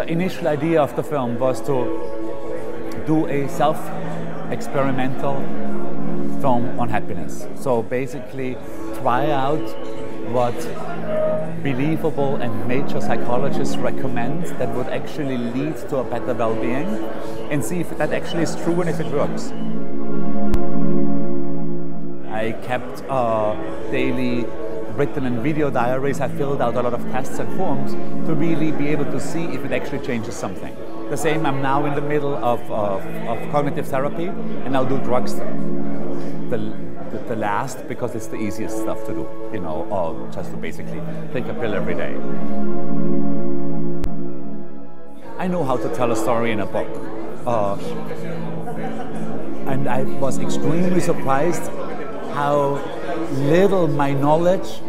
initial idea of the film was to do a self-experimental film on happiness. So basically try out what believable and major psychologists recommend that would actually lead to a better well-being, and see if that actually is true and if it works. I kept daily written and video diaries. I filled out a lot of tests and forms to really be able to see if it actually changes something. The same, I'm now in the middle of cognitive therapy, and I'll do drugs the last because it's the easiest stuff to do, you know, or just to basically take a pill every day. I know how to tell a story in a book. And I was extremely surprised how little my knowledge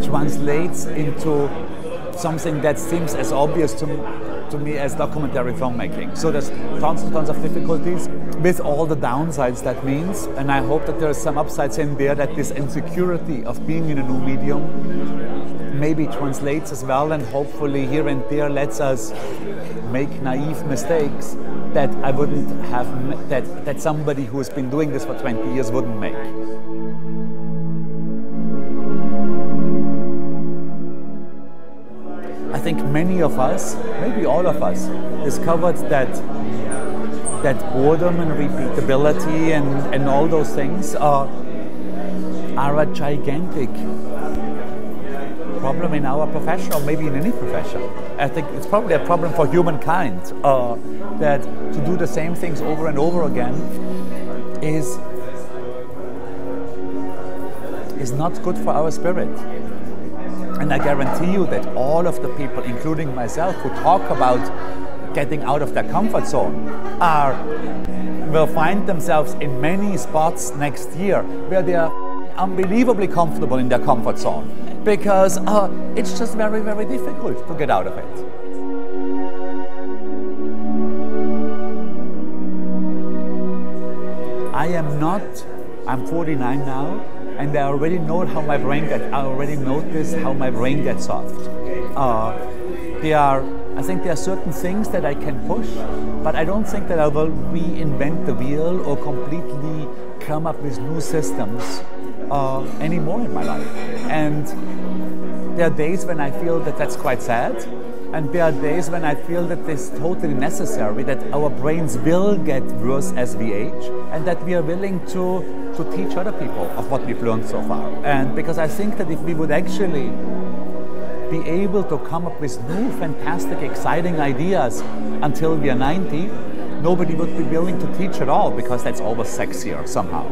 translates into something that seems as obvious to me as documentary filmmaking. So there's tons and tons of difficulties with all the downsides that means, and I hope that there are some upsides in there, that this insecurity of being in a new medium maybe translates as well, and hopefully here and there lets us make naive mistakes that I wouldn't have, that somebody who has been doing this for 20 years wouldn't make. I think many of us, maybe all of us, discovered that boredom and repeatability and all those things are a gigantic problem in our profession, or maybe in any profession. I think it's probably a problem for humankind, that to do the same things over and over again is not good for our spirit. And I guarantee you that all of the people, including myself, who talk about getting out of their comfort zone will find themselves in many spots next year where they are unbelievably comfortable in their comfort zone, because it's just very, very difficult to get out of it. I'm 49 now, and I already know how my brain gets. I already notice how my brain gets soft. I think there are certain things that I can push, but I don't think that I will reinvent the wheel or completely come up with new systems anymore in my life. And there are days when I feel that that's quite sad, and there are days when I feel that it's totally necessary, that our brains will get worse as we age, and that we are willing to teach other people of what we've learned so far. And because I think that if we would actually be able to come up with new, fantastic, exciting ideas until we are 90, nobody would be willing to teach at all, because that's always sexier somehow.